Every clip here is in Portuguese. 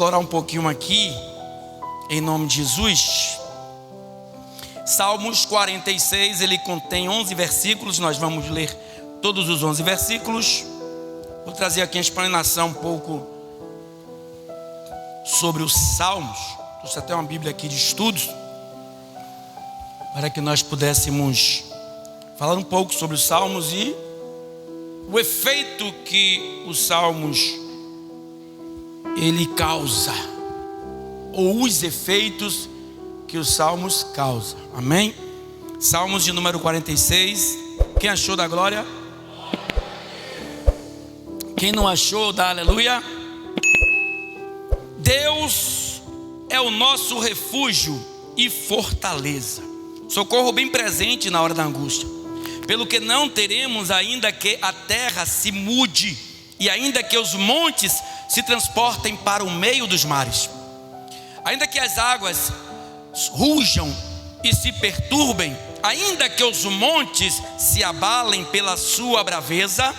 explorar um pouquinho aqui, em nome de Jesus. Salmos 46, ele contém 11 versículos, nós vamos ler todos os 11 versículos. Vou trazer aqui a explanação um pouco sobre os Salmos. Trouxe até uma Bíblia aqui de estudos, para que nós pudéssemos falar um pouco sobre os Salmos e o efeito que os Salmos ele causa, ou os efeitos que os Salmos causam. Amém? Salmos de número 46. Quem achou, dá glória. Quem não achou, dá aleluia. Deus é o nosso refúgio e fortaleza, socorro bem presente na hora da angústia. Pelo que não teremos, ainda que a terra se mude, e ainda que os montes se transportem para o meio dos mares, ainda que as águas rujam e se perturbem, ainda que os montes se abalem pela sua braveza,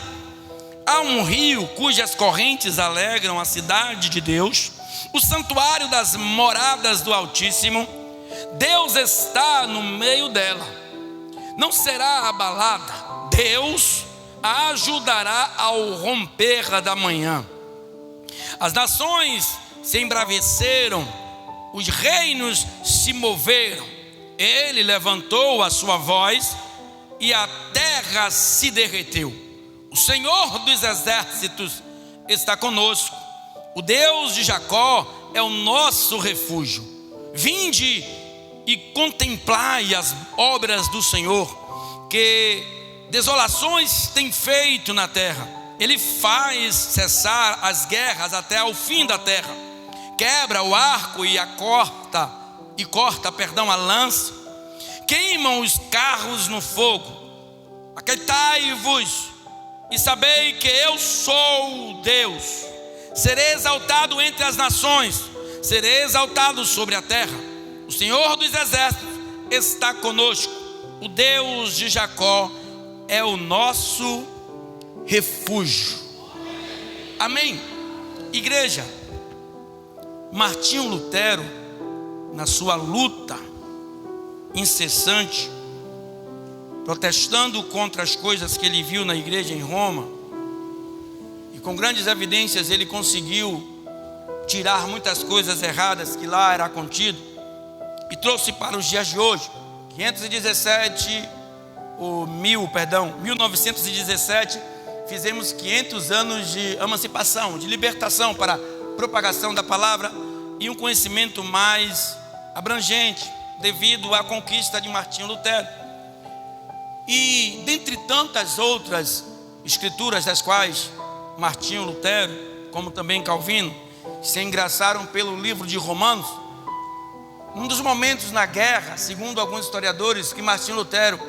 há um rio cujas correntes alegram a cidade de Deus, o santuário das moradas do Altíssimo. Deus está no meio dela, não será abalada. Deus a ajudará ao romper da manhã. As nações se embraveceram, os reinos se moveram. Ele levantou a sua voz e a terra se derreteu. O Senhor dos exércitos está conosco. O Deus de Jacó é o nosso refúgio. Vinde e contemplai as obras do Senhor, que desolações tem feito na terra. Ele faz cessar as guerras até ao fim da terra. Quebra o arco e corta a lança. Queimam os carros no fogo. Aquietai-vos e sabei que eu sou Deus. Serei exaltado entre as nações, serei exaltado sobre a terra. O Senhor dos exércitos está conosco. O Deus de Jacó é o nosso refúgio. Amém? Igreja, Martinho Lutero, na sua luta incessante, protestando contra as coisas que ele viu na igreja em Roma, e com grandes evidências ele conseguiu tirar muitas coisas erradas que lá era contido, e trouxe para os dias de hoje. 1917, fizemos 500 anos de emancipação, de libertação para a propagação da palavra e um conhecimento mais abrangente, devido à conquista de Martinho Lutero. E dentre tantas outras escrituras das quais Martinho Lutero, como também Calvino, se engraçaram pelo livro de Romanos, um dos momentos na guerra, segundo alguns historiadores, que Martinho Lutero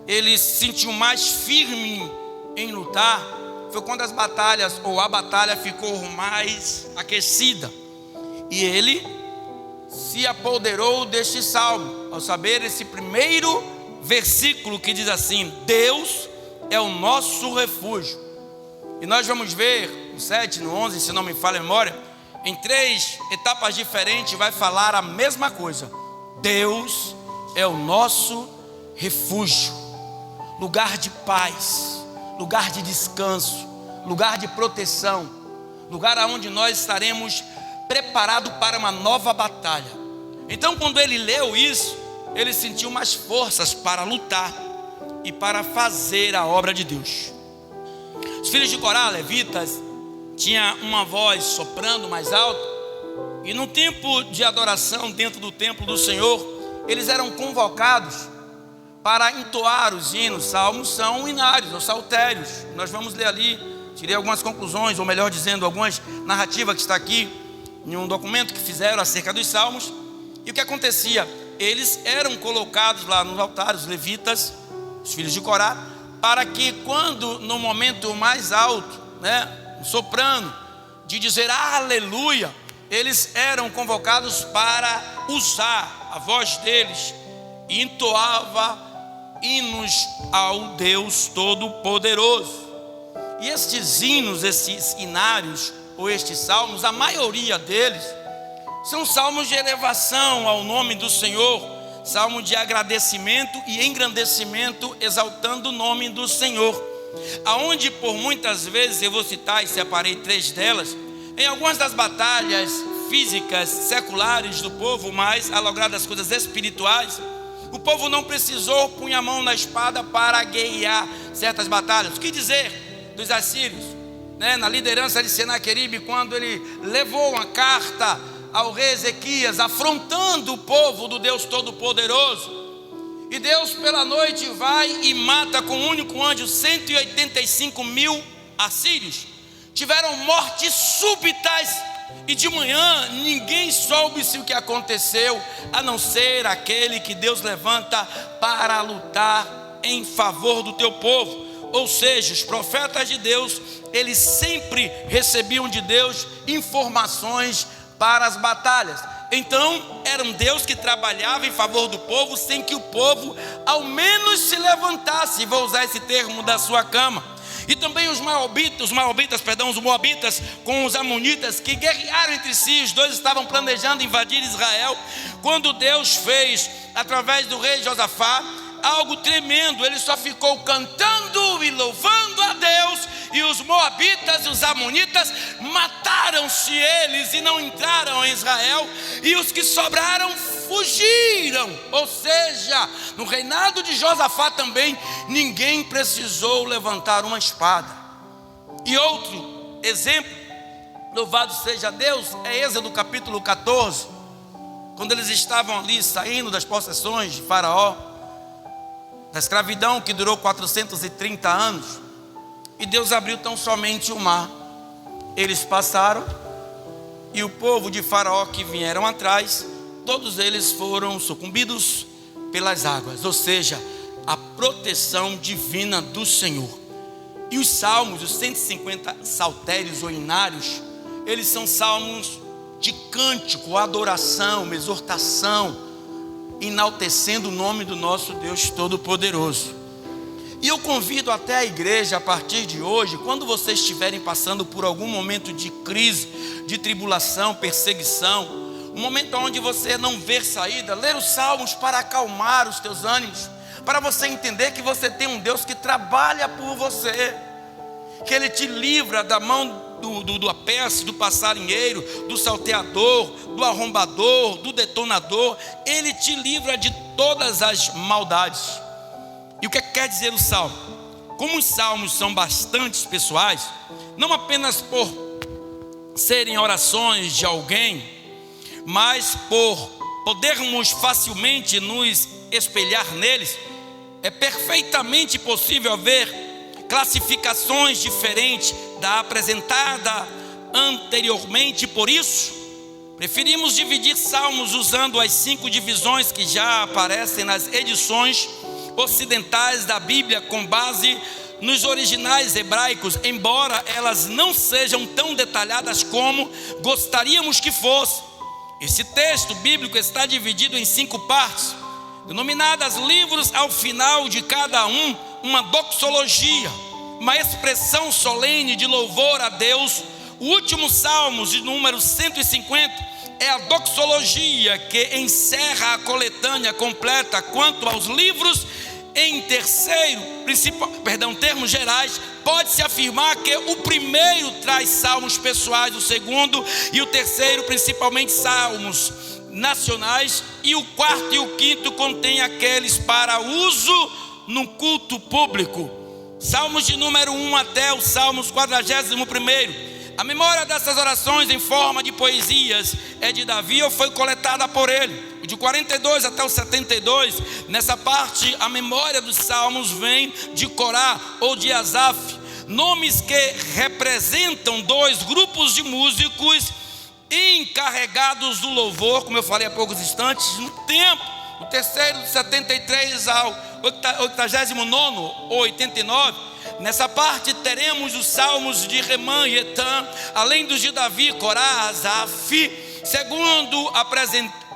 ele se sentiu mais firme em lutar, foi quando as batalhas, ou a batalha ficou mais aquecida, e ele se apoderou deste salmo, ao saber esse primeiro versículo que diz assim: Deus é o nosso refúgio. E nós vamos ver no 7, no 11, se não me falha a memória, em 3 etapas diferentes vai falar a mesma coisa. Deus é o nosso refúgio, lugar de paz, lugar de descanso, lugar de proteção, lugar aonde nós estaremos preparados para uma nova batalha. Então, quando ele leu isso, ele sentiu mais forças para lutar e para fazer a obra de Deus. Os filhos de Corá, levitas, tinha uma voz soprando mais alto, e no tempo de adoração dentro do templo do Senhor, eles eram convocados para entoar os hinos. Salmos são inários ou saltérios. Nós vamos ler ali, tirei algumas conclusões, ou melhor dizendo, algumas narrativas que está aqui em um documento que fizeram acerca dos salmos. E o que acontecia? Eles eram colocados lá nos altares, os levitas, os filhos de Corá, para que quando no momento mais alto, soprano, de dizer aleluia, eles eram convocados para usar a voz deles e entoava hinos ao Deus Todo-Poderoso. E estes hinos, esses inários ou estes salmos, a maioria deles, são salmos de elevação ao nome do Senhor, salmo de agradecimento e engrandecimento, exaltando o nome do Senhor. Aonde por muitas vezes, eu vou citar e separei 3 delas, em algumas das batalhas físicas, seculares do povo, mas a lograr das coisas espirituais, o povo não precisou pôr a mão na espada para guerrear certas batalhas. O que dizer dos assírios, na liderança de Senaqueribe, quando ele levou uma carta ao rei Ezequias, afrontando o povo do Deus Todo-Poderoso, e Deus pela noite vai e mata com um único anjo 185.000 assírios. Tiveram mortes súbitas, e de manhã ninguém soube-se o que aconteceu, a não ser aquele que Deus levanta para lutar em favor do teu povo. Ou seja, os profetas de Deus, eles sempre recebiam de Deus informações para as batalhas. Então era um Deus que trabalhava em favor do povo, sem que o povo ao menos se levantasse, vou usar esse termo, da sua cama. E também os moabitas com os amonitas, que guerrearam entre si. Os dois estavam planejando invadir Israel, quando Deus fez, através do rei Josafá, algo tremendo. Ele só ficou cantando e louvando a Deus, e os moabitas e os amonitas mataram-se eles e não entraram em Israel, e os que sobraram fugiram. Ou seja, no reinado de Josafá também ninguém precisou levantar uma espada. E outro exemplo, louvado seja Deus, é Êxodo capítulo 14, quando eles estavam ali saindo das possessões de Faraó, da escravidão que durou 430 anos, e Deus abriu tão somente o mar. Eles passaram, e o povo de Faraó que vieram atrás, todos eles foram sucumbidos pelas águas. Ou seja, a proteção divina do Senhor. E os salmos, os 150 saltérios ou hinários, eles são salmos de cântico, adoração, exortação, enaltecendo o nome do nosso Deus Todo-Poderoso. E eu convido até a igreja, a partir de hoje, quando vocês estiverem passando por algum momento de crise, de tribulação, perseguição, um momento onde você não vê saída, ler os salmos para acalmar os teus ânimos, para você entender que você tem um Deus que trabalha por você, que Ele te livra da mão do apeste, do passarinheiro, do salteador, do arrombador, do detonador. Ele te livra de todas as maldades. E o que quer dizer o salmo? Como os salmos são bastante pessoais, não apenas por serem orações de alguém, mas por podermos facilmente nos espelhar neles, é perfeitamente possível ver classificações diferentes da apresentada anteriormente. Por isso, preferimos dividir salmos usando as 5 divisões que já aparecem nas edições ocidentais da Bíblia, com base nos originais hebraicos, embora elas não sejam tão detalhadas como gostaríamos que fosse. Esse texto bíblico está dividido em 5 partes, denominadas livros. Ao final de cada uma doxologia, uma expressão solene de louvor a Deus. O último salmo, de número 150, é a doxologia que encerra a coletânea completa. Quanto aos livros, em termos gerais, pode-se afirmar que o primeiro traz salmos pessoais, o segundo e o terceiro principalmente salmos nacionais, e o quarto e o quinto contém aqueles para uso no culto público. Salmos de número 1 até o Salmos 41º. A memória dessas orações em forma de poesias é de Davi ou foi coletada por ele. De 42 até o 72, nessa parte a memória dos salmos vem de Corá ou de Asaf, nomes que representam 2 grupos de músicos encarregados do louvor, como eu falei há poucos instantes, no tempo. O terceiro, de 73 ao 89 ou 89, nessa parte teremos os salmos de Remã e Etan, além dos de Davi, Corá, Asaf. Segundo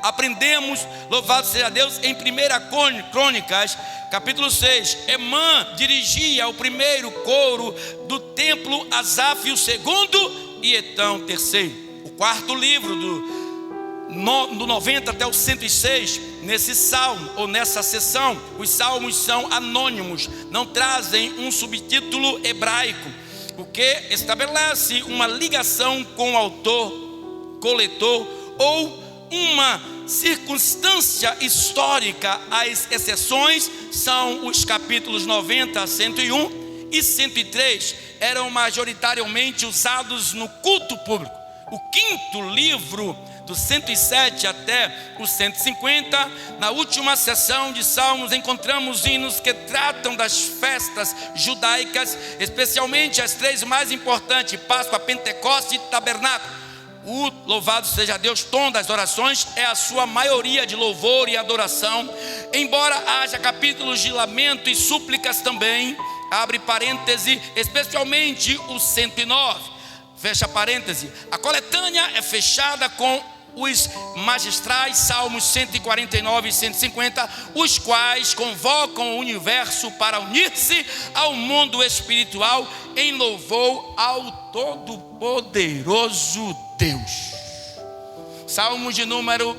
aprendemos, louvado seja Deus, em 1 Crônicas, capítulo 6, Emã dirigia o primeiro coro do templo, Asaf o segundo, e Etão III. O quarto livro do 90 até o 106, nesse salmo ou nessa seção, os salmos são anônimos, não trazem um subtítulo hebraico, o que estabelece uma ligação com o autor, coletor ou uma circunstância histórica. As exceções são os capítulos 90, 101 e 103, eram majoritariamente usados no culto público. O quinto livro, do 107 até o 150, na última sessão de Salmos, encontramos hinos que tratam das festas judaicas, especialmente as três mais importantes: Páscoa, Pentecostes e Tabernáculo. O louvado seja Deus, tom das orações, é a sua maioria de louvor e adoração, embora haja capítulos de lamento e súplicas também, abre parêntese, especialmente o 109, fecha parêntese. A coletânea é fechada com os magistrais salmos 149 e 150, os quais convocam o universo para unir-se ao mundo espiritual em louvor ao Todo-Poderoso Deus. Salmos de número,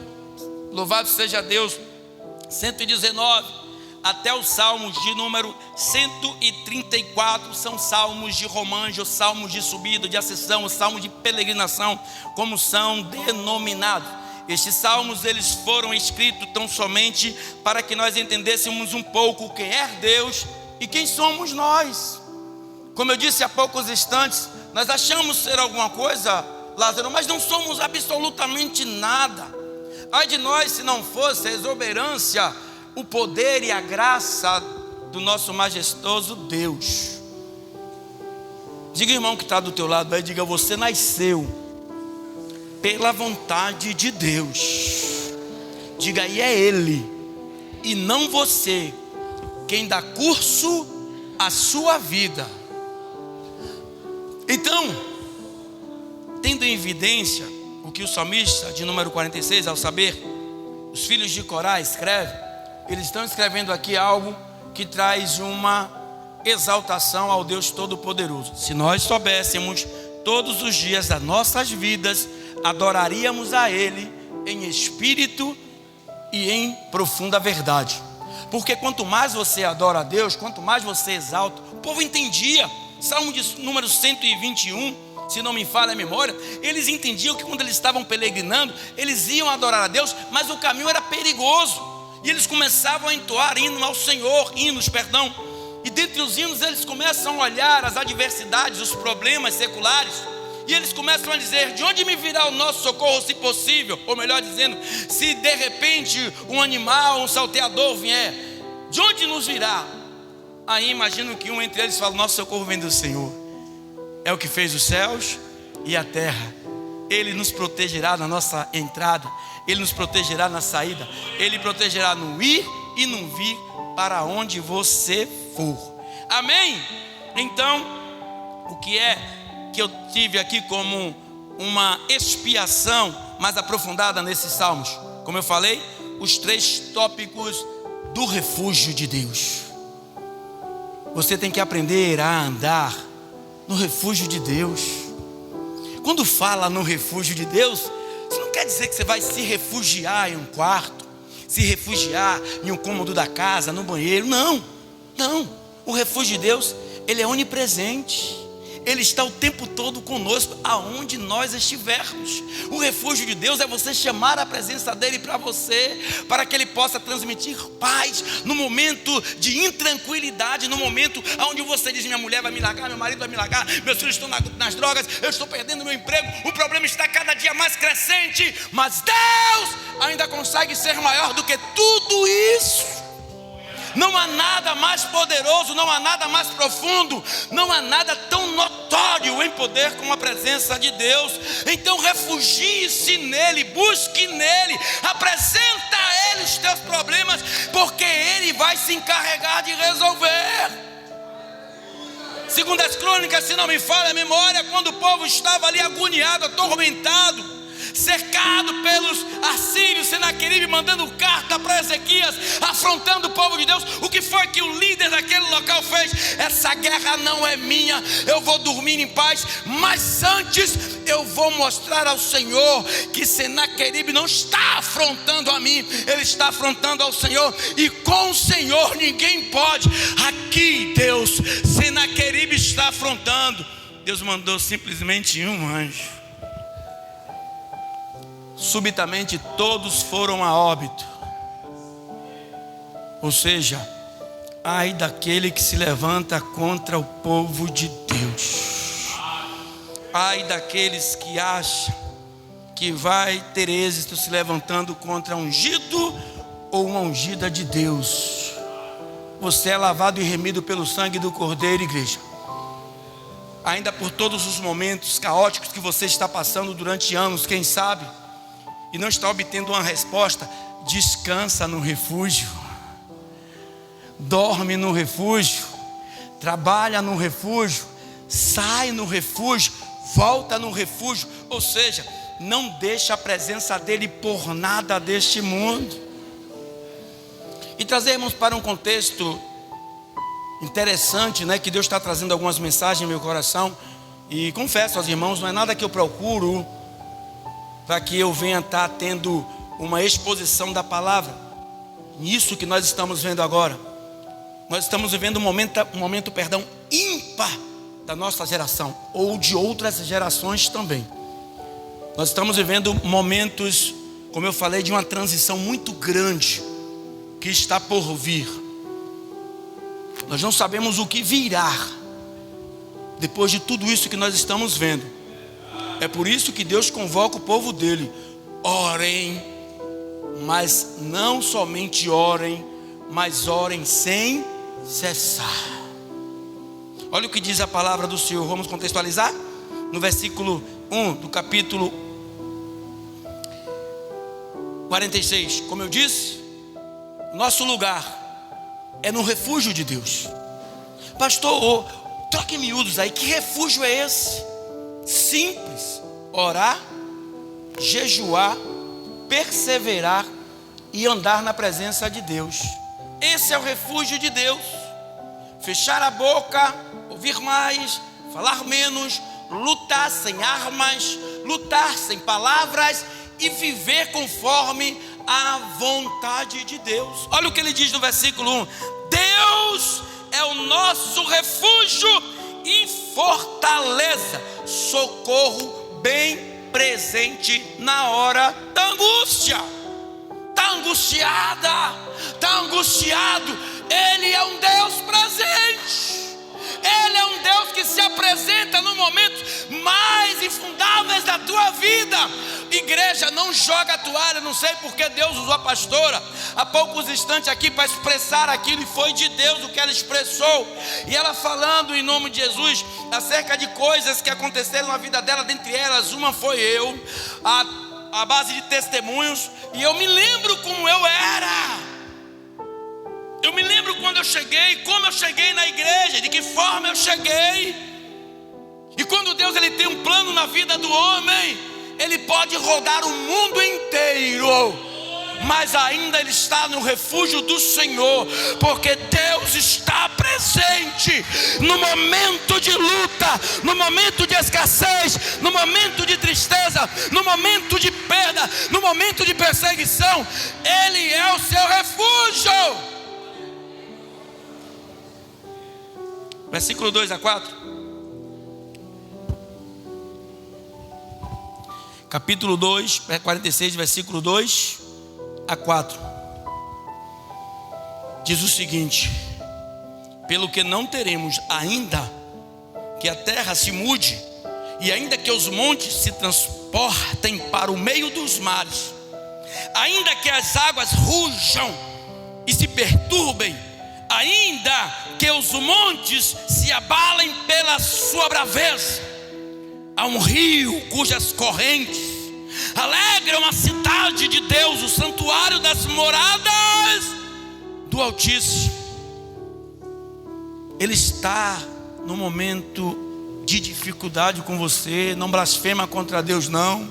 louvado seja Deus, 119 até os salmos de número 134 são salmos de romanjo, salmos de subida, de ascensão, salmos de peregrinação, como são denominados. Estes salmos, eles foram escritos tão somente para que nós entendêssemos um pouco quem é Deus e quem somos nós. Como eu disse há poucos instantes, nós achamos ser alguma coisa, Lázaro, mas não somos absolutamente nada. Ai de nós se não fosse a exuberância, o poder e a graça do nosso majestoso Deus. Diga, irmão, que está do teu lado aí, diga: você nasceu pela vontade de Deus. Diga: e é Ele e não você quem dá curso à sua vida. Então, tendo em evidência o que o salmista de número 46, ao saber, os filhos de Corá escreve, eles estão escrevendo aqui algo que traz uma exaltação ao Deus Todo-Poderoso. Se nós soubéssemos, todos os dias das nossas vidas, adoraríamos a Ele em espírito e em profunda verdade. Porque quanto mais você adora a Deus, quanto mais você exalta, o povo entendia. Salmo de número 121, se não me falha a memória, eles entendiam que quando eles estavam peregrinando, eles iam adorar a Deus, mas o caminho era perigoso. E eles começavam a entoar hinos ao Senhor, e dentre os hinos eles começam a olhar as adversidades, os problemas seculares, e eles começam a dizer: de onde me virá o nosso socorro, se possível? Ou melhor dizendo, se de repente um animal, um salteador vier, de onde nos virá? Aí imagino que um entre eles fala: nosso socorro vem do Senhor, é o que fez os céus e a terra. Ele nos protegerá na nossa entrada, Ele nos protegerá na saída, Ele protegerá no ir e no vir, para onde você for. Amém? Então, o que é que eu tive aqui como uma expiação mais aprofundada nesses salmos? Como eu falei, os três tópicos do refúgio de Deus. Você tem que aprender a andar no refúgio de Deus. Quando fala no refúgio de Deus, isso não quer dizer que você vai se refugiar em um quarto, se refugiar em um cômodo da casa, no banheiro. Não. O refúgio de Deus, Ele é onipresente. Ele está o tempo todo conosco, aonde nós estivermos. O refúgio de Deus é você chamar a presença dEle para você, para que Ele possa transmitir paz no momento de intranquilidade, no momento onde você diz: minha mulher vai me largar, meu marido vai me largar, meus filhos estão nas drogas, eu estou perdendo meu emprego, o problema está cada dia mais crescente, mas Deus ainda consegue ser maior do que tudo isso. Não há nada mais poderoso, não há nada mais profundo, não há nada tão notório em poder como a presença de Deus. Então refugie-se nele, busque nele, apresenta a Ele os teus problemas, porque Ele vai se encarregar de resolver. Segundo as crônicas, se não me falha a memória, quando o povo estava ali agoniado, atormentado, cercado pelos assírios, Senaqueribe mandando carta para Ezequias, afrontando o povo de Deus, o que foi que o líder daquele local fez? Essa guerra não é minha, eu vou dormir em paz. Mas antes eu vou mostrar ao Senhor que Senaqueribe não está afrontando a mim, ele está afrontando ao Senhor, e com o Senhor ninguém pode. Aqui Deus, Senaqueribe está afrontando. Deus mandou simplesmente um anjo. Subitamente todos foram a óbito. Ou seja, ai daquele que se levanta contra o povo de Deus. Ai daqueles que acham que vai ter êxito se levantando contra um ungido ou uma ungida de Deus. Você é lavado e remido pelo sangue do Cordeiro, igreja. Ainda por todos os momentos caóticos que você está passando durante anos, quem sabe, e não está obtendo uma resposta, descansa no refúgio, dorme no refúgio, trabalha no refúgio, sai no refúgio, volta no refúgio. Ou seja, não deixa a presença dele por nada deste mundo. E trazemos para um contexto interessante, né, que Deus está trazendo algumas mensagens no meu coração. E confesso aos irmãos, não é nada que eu procuro para que eu venha estar tendo uma exposição da palavra. Nisso que nós estamos vendo agora, nós estamos vivendo um momento ímpar da nossa geração, ou de outras gerações também. Nós estamos vivendo momentos, como eu falei, de uma transição muito grande que está por vir. Nós não sabemos o que virá depois de tudo isso que nós estamos vendo. É por isso que Deus convoca o povo dele: orem, mas não somente orem, mas orem sem cessar. Olha o que diz a palavra do Senhor. Vamos contextualizar? No versículo 1 do capítulo 46. Como eu disse, nosso lugar é no refúgio de Deus. Pastor, troque em miúdos aí, que refúgio é esse? Simples: orar, jejuar, perseverar e andar na presença de Deus. Esse é o refúgio de Deus. Fechar a boca, ouvir mais, falar menos, lutar sem armas, lutar sem palavras e viver conforme a vontade de Deus. Olha o que ele diz no versículo 1: Deus é o nosso refúgio e fortaleza, socorro bem presente na hora da angústia. Está angustiada, está angustiado. Ele é um Deus presente. Ele é um Deus que se apresenta no momento mais infundáveis da tua vida. Igreja, não joga a toalha. Não sei porque Deus usou a pastora há poucos instantes aqui para expressar aquilo, e foi de Deus o que ela expressou. E ela falando em nome de Jesus acerca de coisas que aconteceram na vida dela. Dentre elas, uma foi eu, a base de testemunhos. E eu me lembro como eu era. Eu me lembro quando eu cheguei, como eu cheguei na igreja, de que forma eu cheguei. E quando Deus ele tem um plano na vida do homem, ele pode rodar o mundo inteiro, mas ainda ele está no refúgio do Senhor, porque Deus está presente no momento de luta, no momento de escassez, no momento de tristeza, no momento de perda, no momento de perseguição. Ele é o seu refúgio. Versículo 2 a 4. Capítulo 2, 46, versículo 2 a 4. Diz o seguinte: pelo que não teremos ainda que a terra se mude, e ainda que os montes se transportem para o meio dos mares, ainda que as águas rujam e se perturbem, ainda que os montes se abalem pela sua braveza, há um rio cujas correntes alegram a cidade de Deus, o santuário das moradas do Altíssimo. Ele está no momento de dificuldade com você. Não blasfema contra Deus, não.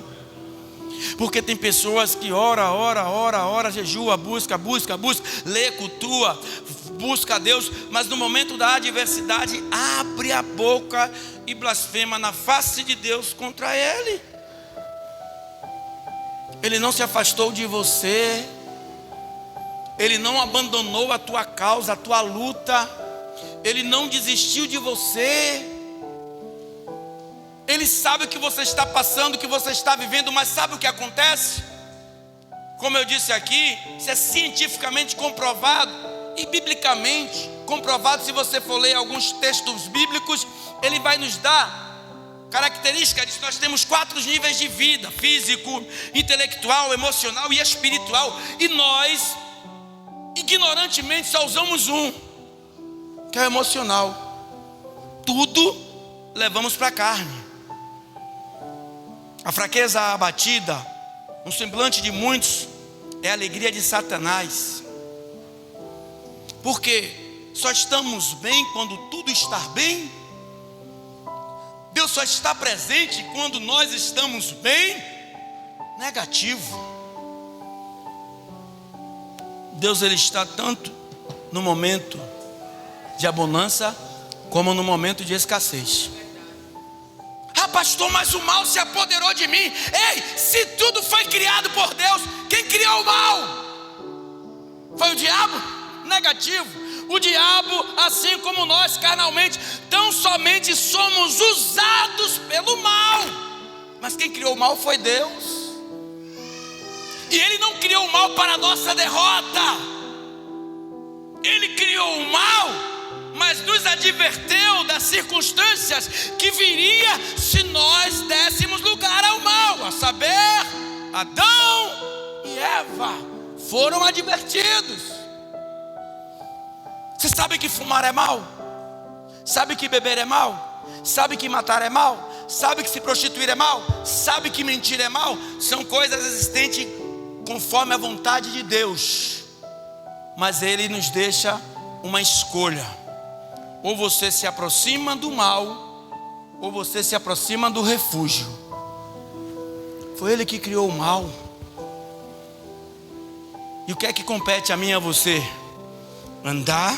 Porque tem pessoas que ora, jejua, busca, lê, cultua, busca a Deus, mas no momento da adversidade abre a boca e blasfema na face de Deus contra Ele. Ele não se afastou de você, Ele não abandonou a tua causa, a tua luta, Ele não desistiu de você. Ele sabe o que você está passando, o que você está vivendo, mas sabe o que acontece? Como eu disse aqui, isso é cientificamente comprovado e biblicamente comprovado. Se você for ler alguns textos bíblicos, ele vai nos dar características disso. Nós temos 4 níveis de vida: físico, intelectual, emocional e espiritual. E nós, ignorantemente, só usamos um, que é o emocional. Tudo levamos para a carne. A fraqueza abatida no semblante de muitos é a alegria de Satanás. Porque só estamos bem quando tudo está bem. Deus só está presente quando nós estamos bem. Negativo. Deus, ele está tanto no momento de abundância como no momento de escassez. Ah, pastor, mas o mal se apoderou de mim. Ei, se tudo foi criado por Deus, quem criou o mal? Foi o diabo? Negativo. O diabo, assim como nós carnalmente, tão somente somos usados pelo mal. Mas quem criou o mal foi Deus. E Ele não criou o mal para a nossa derrota. Ele criou o mal, mas nos adverteu das circunstâncias que viria se nós dessemos lugar ao mal. A saber, Adão e Eva foram advertidos. Você sabe que fumar é mal? Sabe que beber é mal? Sabe que matar é mal? Sabe que se prostituir é mal? Sabe que mentir é mal? São coisas existentes conforme a vontade de Deus. Mas Ele nos deixa uma escolha: ou você se aproxima do mal, ou você se aproxima do refúgio. Foi Ele que criou o mal. E o que é que compete a mim e a você? Andar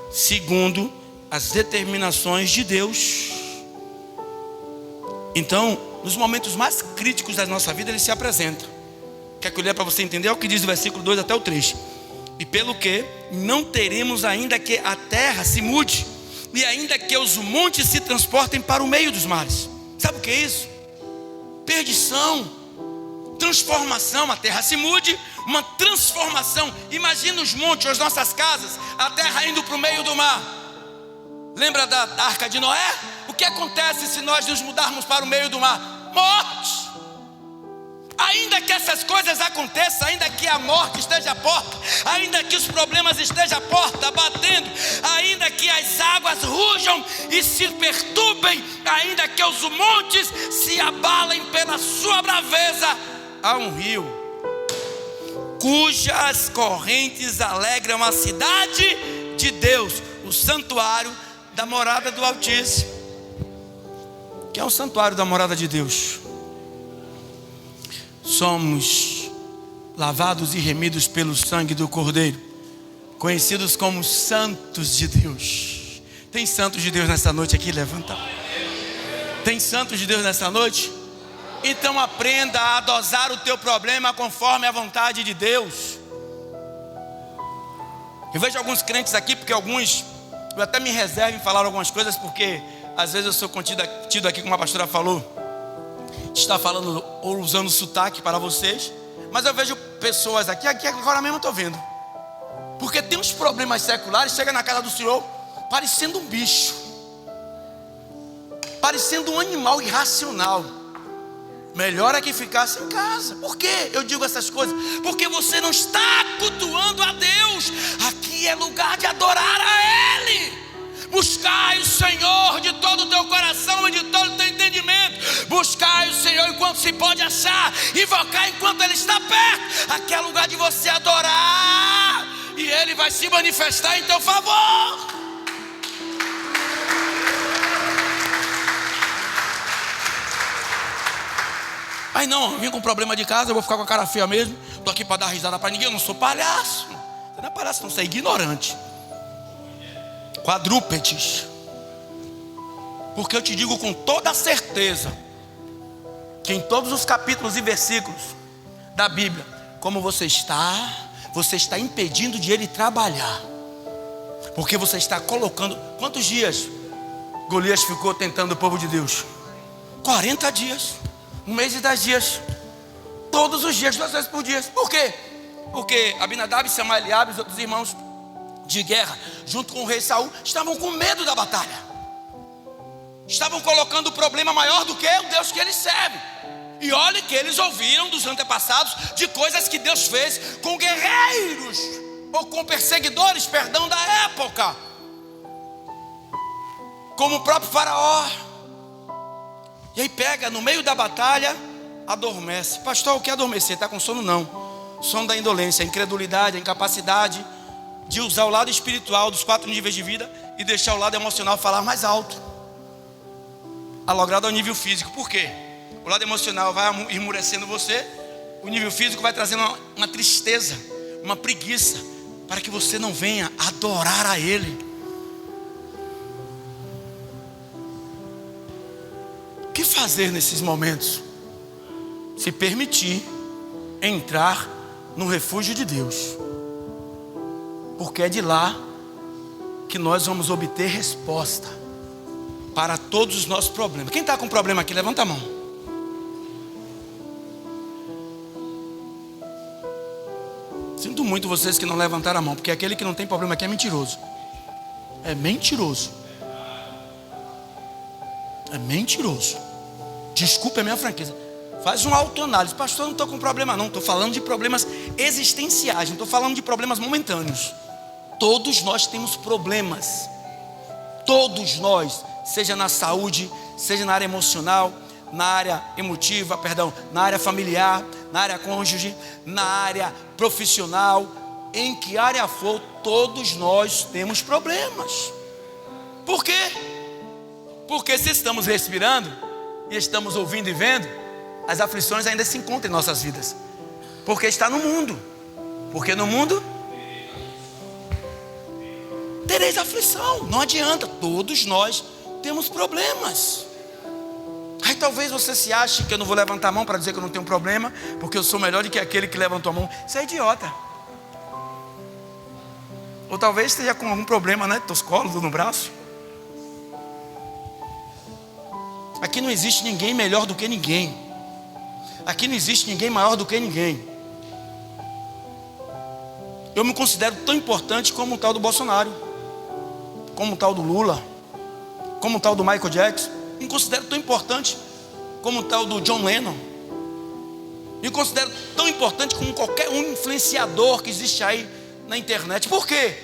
segundo as determinações de Deus. Então, nos momentos mais críticos da nossa vida, Ele se apresenta. Quer que eu leia para você entender? É o que diz o versículo 2 até o 3. E pelo que não teremos ainda que a terra se mude, e ainda que os montes se transportem para o meio dos mares. Sabe o que é isso? Perdição, transformação. A terra se mude, uma transformação. Imagina os montes, as nossas casas, a terra indo para o meio do mar. Lembra da arca de Noé? O que acontece se nós nos mudarmos para o meio do mar? Morte. Ainda que essas coisas aconteçam, ainda que a morte esteja à porta, ainda que os problemas estejam à porta batendo, ainda que as águas rujam e se perturbem, ainda que os montes se abalem pela sua braveza, há um rio cujas correntes alegram a cidade de Deus, o santuário da morada do Altíssimo. Que é o santuário da morada de Deus? Somos lavados e remidos pelo sangue do Cordeiro, conhecidos como santos de Deus. Tem santos de Deus nessa noite aqui? Levanta. Tem santos de Deus nessa noite? Então aprenda a dosar o teu problema conforme a vontade de Deus. Eu vejo alguns crentes aqui, porque alguns, eu até me reservo em falar algumas coisas, porque às vezes eu sou tido aqui, como a pastora falou, está falando ou usando sotaque para vocês. Mas eu vejo pessoas aqui agora mesmo eu estou vendo, porque tem uns problemas seculares, chega na casa do Senhor parecendo um bicho, parecendo um animal irracional. Melhor é que ficasse em casa. Por que eu digo essas coisas? Porque você não está cultuando a Deus. Aqui é lugar de adorar a Ele. Buscai o Senhor de todo o teu coração e de todo o teu entendimento. Buscai o Senhor enquanto se pode achar. Invocar enquanto Ele está perto. Aqui é lugar de você adorar, e Ele vai se manifestar em teu favor. Aí não, eu vim com problema de casa, eu vou ficar com a cara feia mesmo. Estou aqui para dar risada para ninguém, eu não sou palhaço. Você não é palhaço não, você é ignorante. Quadrúpedes. Porque eu te digo com toda certeza que em todos os capítulos e versículos da Bíblia, como você está impedindo de ele trabalhar. Porque você está colocando... Quantos dias Golias ficou tentando o povo de Deus? 40 dias. 1 mês e 10 dias. Todos os dias, 2 vezes por dia. Por quê? Porque Abinadab, Samar, Eliabe e os outros irmãos de guerra, junto com o rei Saul, estavam com medo da batalha. Estavam colocando o problema maior do que o Deus que eles servem. E olhe que eles ouviram dos antepassados de coisas que Deus fez com guerreiros, ou com perseguidores, perdão, da época, como o próprio Faraó. E aí pega, no meio da batalha, adormece. Pastor, o que é adormecer? Está com sono? Não. Sono da indolência, a incredulidade, a incapacidade de usar o lado espiritual dos 4 níveis de vida e deixar o lado emocional falar mais alto, alogrado ao nível físico. Por quê? O lado emocional vai esmurecendo você, o nível físico vai trazendo uma tristeza, uma preguiça, para que você não venha adorar a Ele. O que fazer nesses momentos? Se permitir entrar no refúgio de Deus, porque é de lá que nós vamos obter resposta para todos os nossos problemas. Quem está com problema aqui, levanta a mão. Sinto muito vocês que não levantaram a mão, porque aquele que não tem problema aqui é mentiroso. É mentiroso. É mentiroso. Desculpe a minha franqueza. Faz uma autoanálise. Pastor, eu não estou com problema não. Estou falando de problemas existenciais. Não estou falando de problemas momentâneos. Todos nós temos problemas. Todos nós. Seja na saúde, seja na área emocional, na área emotiva, perdão, na área familiar, na área cônjuge, na área profissional, em que área for, todos nós temos problemas. Por quê? Porque se estamos respirando e estamos ouvindo e vendo, as aflições ainda se encontram em nossas vidas. Porque está no mundo. Porque no mundo tereis aflição. Não adianta, todos nós temos problemas. Aí talvez você se ache que eu não vou levantar a mão para dizer que eu não tenho problema, porque eu sou melhor do que aquele que levantou a mão. Isso é idiota. Ou talvez esteja com algum problema, né? Toscólogo no braço. Aqui não existe ninguém melhor do que ninguém. Aqui não existe ninguém maior do que ninguém. Eu me considero tão importante como o tal do Bolsonaro, como o tal do Lula, como o tal do Michael Jackson. Me considero tão importante como o tal do John Lennon. Me considero tão importante como qualquer um influenciador que existe aí na internet. Por quê?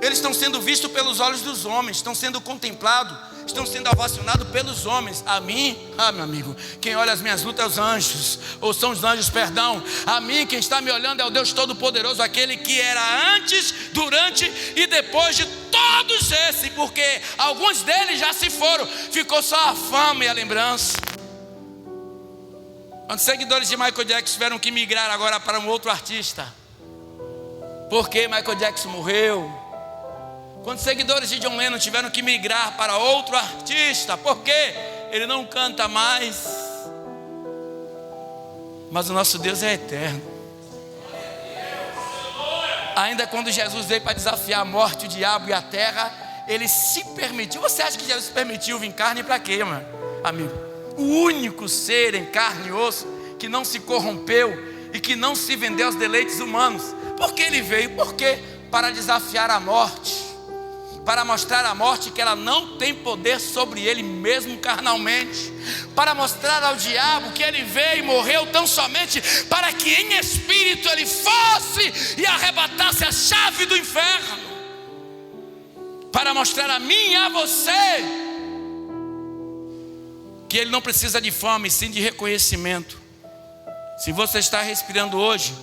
Eles estão sendo vistos pelos olhos dos homens, estão sendo contemplados, estão sendo ovacionados pelos homens. A mim, meu amigo, quem olha as minhas lutas é os anjos, ou são os anjos, perdão. A mim, quem está me olhando é o Deus Todo-Poderoso, aquele que era antes, durante e depois de todos esses, porque alguns deles já se foram, ficou só a fama e a lembrança. Quantos seguidores de Michael Jackson tiveram que migrar agora para um outro artista? Porque Michael Jackson morreu. Quantos seguidores de John Lennon tiveram que migrar para outro artista? Porque ele não canta mais. Mas o nosso Deus é eterno. Ainda quando Jesus veio para desafiar a morte, o diabo e a terra, ele se permitiu. Você acha que Jesus se permitiu vir em carne para quê, meu amigo? O único ser em carne e osso que não se corrompeu e que não se vendeu aos deleites humanos. Por que ele veio? Por quê? Para desafiar a morte, para mostrar à morte que ela não tem poder sobre ele mesmo carnalmente, para mostrar ao diabo que ele veio e morreu tão somente para que em espírito ele fosse e arrebatasse a chave do inferno, para mostrar a mim e a você que ele não precisa de fama e sim de reconhecimento. Se você está respirando hoje,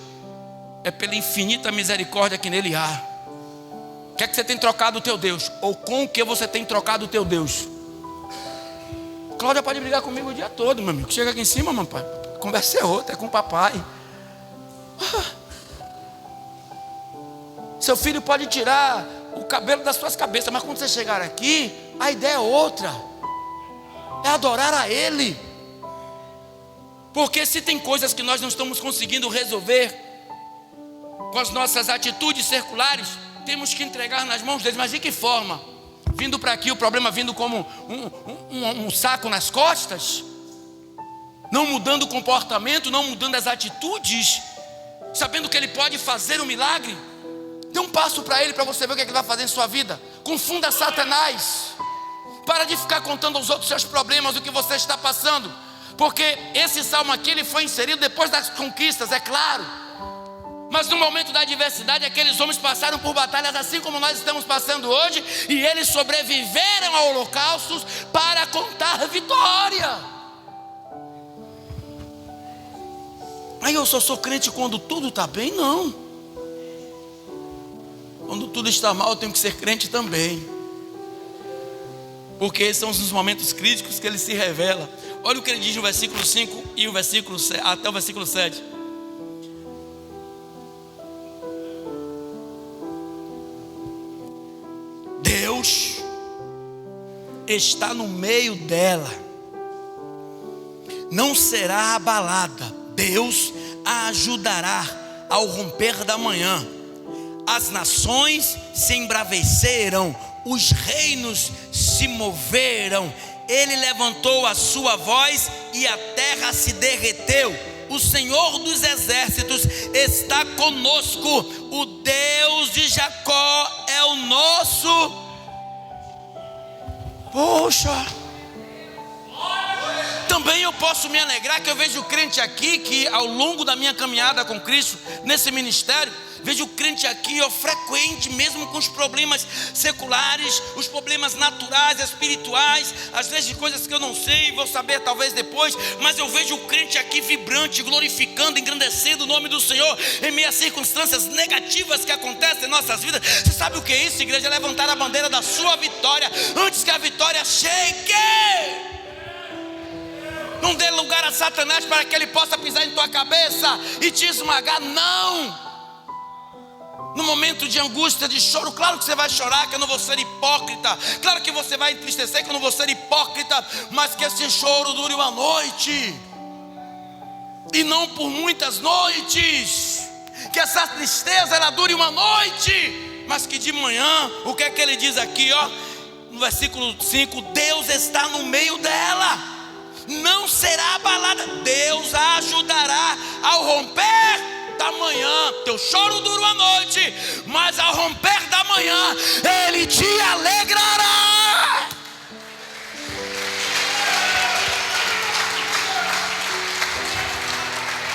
é pela infinita misericórdia que nele há. O que é que você tem trocado o teu Deus? Ou com o que você tem trocado o teu Deus? Cláudia pode brigar comigo o dia todo, meu amigo. Chega aqui em cima, papai. conversa é outra, é com o papai. Seu filho pode tirar o cabelo das suas cabeças, mas quando você chegar aqui, a ideia é outra. É adorar a Ele. Porque se tem coisas que nós não estamos conseguindo resolver com as nossas atitudes circulares, temos que entregar nas mãos deles. Mas de que forma? Vindo para aqui, o problema vindo como um saco nas costas, não mudando o comportamento, não mudando as atitudes, sabendo que Ele pode fazer um milagre. Dê um passo para Ele, para você ver o que Ele vai fazer em sua vida. Confunda Satanás. Para de ficar contando aos outros seus problemas, o que você está passando. Porque esse salmo aqui, ele foi inserido depois das conquistas, é claro. Mas no momento da adversidade, aqueles homens passaram por batalhas assim como nós estamos passando hoje, e eles sobreviveram a holocaustos para contar vitória. Aí eu só sou crente quando tudo está bem? Não. Quando tudo está mal, eu tenho que ser crente também. Porque esses são os momentos críticos que Ele se revela. Olha o que Ele diz no versículo 5 e o versículo 7, até o versículo 7. Deus está no meio dela, não será abalada. Deus a ajudará ao romper da manhã. As nações se embraveceram, os reinos se moveram. Ele levantou a sua voz e a terra se derreteu. O Senhor dos exércitos está conosco. O Deus de Jacó é o nosso. Poxa, também eu posso me alegrar que eu vejo crente aqui que ao longo da minha caminhada com Cristo, nesse ministério, vejo crente aqui, frequente, mesmo com os problemas seculares, os problemas naturais, espirituais, às vezes coisas que eu não sei, vou saber talvez depois, mas eu vejo o crente aqui vibrante, glorificando, engrandecendo o nome do Senhor, em meio a circunstâncias negativas que acontecem em nossas vidas. Você sabe o que é isso, igreja? É levantar a bandeira da sua vitória, antes que a vitória chegue. Não dê lugar a Satanás para que ele possa pisar em tua cabeça e te esmagar, não. No momento de angústia, de choro, claro que você vai chorar, que eu não vou ser hipócrita. Claro que você vai entristecer, que eu não vou ser hipócrita. Mas que esse choro dure uma noite, e não por muitas noites. Que essa tristeza, ela dure uma noite, mas que de manhã, o que é que ele diz aqui, no versículo 5, Deus está no meio dela, não será abalada. Deus a ajudará ao romper da manhã. Teu choro dura uma noite, mas ao romper da manhã Ele te alegrará.